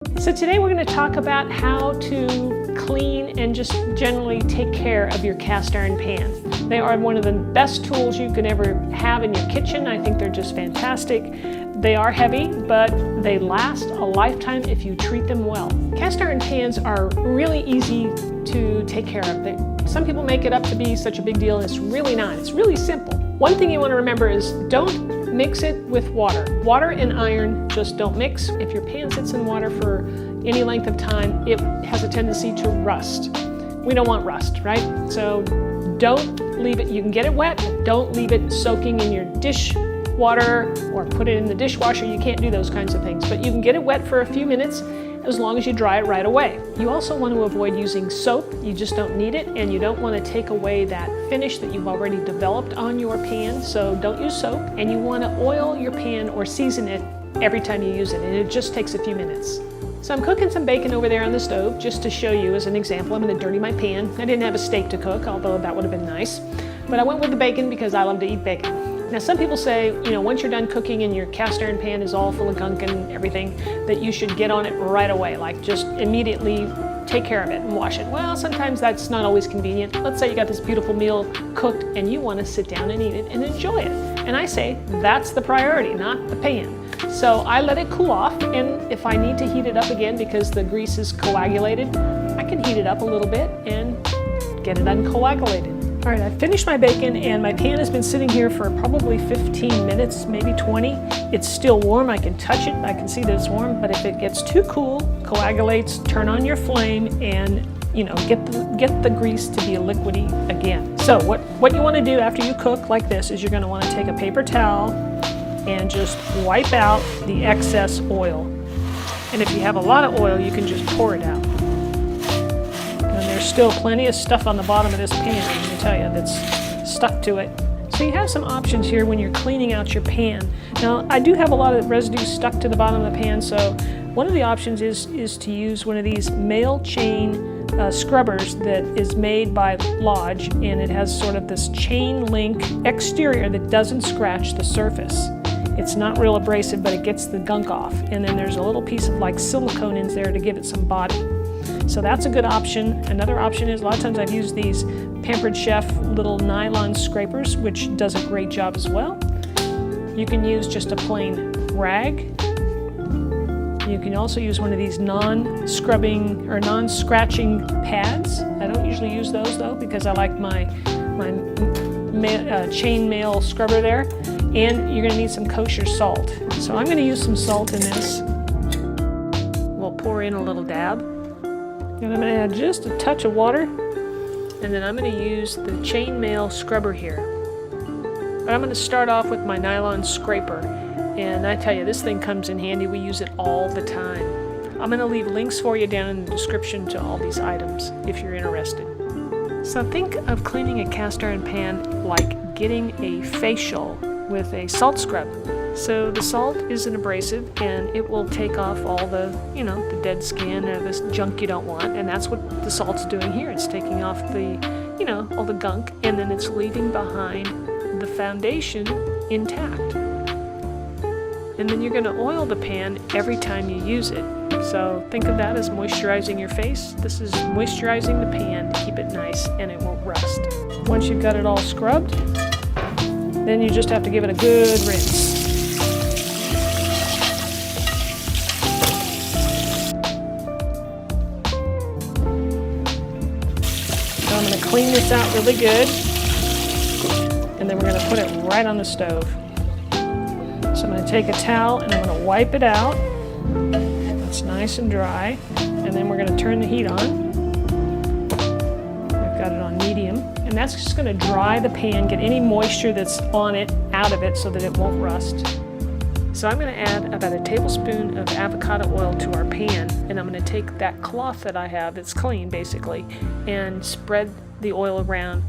So today we're going to talk about how to clean and just generally take care of your cast iron pans. They are one of the best tools you can ever have in your kitchen. I think they're just fantastic. They are heavy, but they last a lifetime if you treat them well. Cast iron pans are really easy to take care of. Some people make it up to be such a big deal. It's really not. It's really simple. One thing you want to remember is don't mix it with water. Water and iron just don't mix. If your pan sits in water for any length of time, it has a tendency to rust. We don't want rust, right? So don't leave it. You can get it wet, but don't leave it soaking in your dish water or put it in the dishwasher. You can't do those kinds of things, but you can get it wet for a few minutes as long as you dry it right away. You also want to avoid using soap. You just don't need it, and you don't want to take away that finish that you've already developed on your pan, so don't use soap. And you want to oil your pan or season it every time you use it, and it just takes a few minutes. So I'm cooking some bacon over there on the stove just to show you as an example. I'm going to dirty my pan. I didn't have a steak to cook, although that would have been nice, but I went with the bacon because I love to eat bacon. Now some people say, you know, once you're done cooking and your cast iron pan is all full of gunk and everything, that you should get on it right away, like just immediately take care of it and wash it. Well, sometimes that's not always convenient. Let's say you got this beautiful meal cooked and you want to sit down and eat it and enjoy it. And I say that's the priority, not the pan. So I let it cool off, and if I need to heat it up again because the grease is coagulated, I can heat it up a little bit and get it uncoagulated. All right, I've finished my bacon and my pan has been sitting here for probably 15 minutes, maybe 20. It's still warm, I can touch it, I can see that it's warm, but if it gets too cool, coagulates, turn on your flame and get the grease to be liquidy again. So what you want to do after you cook like this is you're going to want to take a paper towel and just wipe out the excess oil. And if you have a lot of oil, you can just pour it out. There's still plenty of stuff on the bottom of this pan, let me tell you, that's stuck to it. So you have some options here when you're cleaning out your pan. Now, I do have a lot of residue stuck to the bottom of the pan, so one of the options is to use one of these male chain scrubbers that is made by Lodge, and it has sort of this chain link exterior that doesn't scratch the surface. It's not real abrasive, but it gets the gunk off. And then there's a little piece of like silicone in there to give it some body. So that's a good option. Another option is a lot of times I've used these Pampered Chef little nylon scrapers, which does a great job as well. You can use just a plain rag. You can also use one of these non-scrubbing or non-scratching pads. I don't usually use those though because I like my chain mail scrubber there. And you're going to need some kosher salt. So I'm going to use some salt in this. We'll pour in a little dab. And I'm going to add just a touch of water, and then I'm going to use the chainmail scrubber here. But I'm going to start off with my nylon scraper, and I tell you, this thing comes in handy. We use it all the time. I'm going to leave links for you down in the description to all these items if you're interested. So think of cleaning a cast iron pan like getting a facial with a salt scrub. So the salt is an abrasive and it will take off all the, the dead skin or this junk you don't want, and that's what the salt's doing here. It's taking off the, all the gunk, and then it's leaving behind the foundation intact. And then you're going to oil the pan every time you use it. So think of that as moisturizing your face. This is moisturizing the pan to keep it nice and it won't rust. Once you've got it all scrubbed, then you just have to give it a good rinse. So I'm going to clean this out really good, and then we're going to put it right on the stove. So I'm going to take a towel and I'm going to wipe it out. It's nice and dry, and then we're going to turn the heat on. I've got it on medium. And that's just going to dry the pan, get any moisture that's on it out of it so that it won't rust. So I'm going to add about a tablespoon of avocado oil to our pan, and I'm going to take that cloth that I have that's clean basically and spread the oil around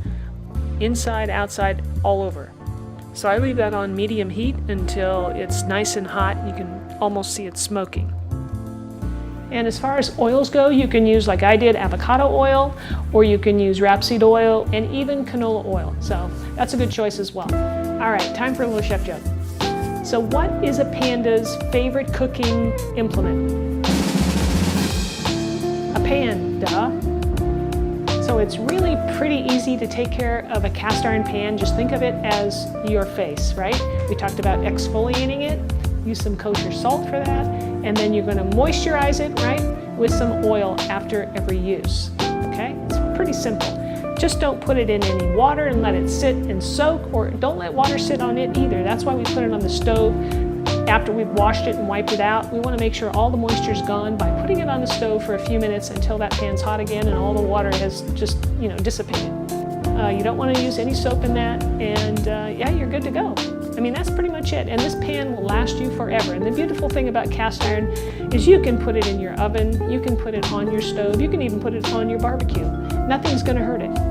inside, outside, all over. So I leave that on medium heat until it's nice and hot. You can almost see it smoking. And as far as oils go, you can use, like I did, avocado oil, or you can use rapeseed oil and even canola oil. So that's a good choice as well. All right, time for a little chef joke. So what is a panda's favorite cooking implement? it's really pretty easy to take care of a cast iron pan. Just think of it as your face, right? We talked about exfoliating it. Use some kosher salt for that. And then you're going to moisturize it, right, with some oil after every use. Okay? It's pretty simple. Just don't put it in any water and let it sit and soak, or don't let water sit on it either. That's why we put it on the stove after we've washed it and wiped it out. We want to make sure all the moisture's gone by putting it on the stove for a few minutes until that pan's hot again and all the water has just, dissipated. You don't want to use any soap in that, and yeah, you're good to go. I mean, that's pretty much it. And this pan will last you forever. And the beautiful thing about cast iron is you can put it in your oven, you can put it on your stove, you can even put it on your barbecue. Nothing's going to hurt it.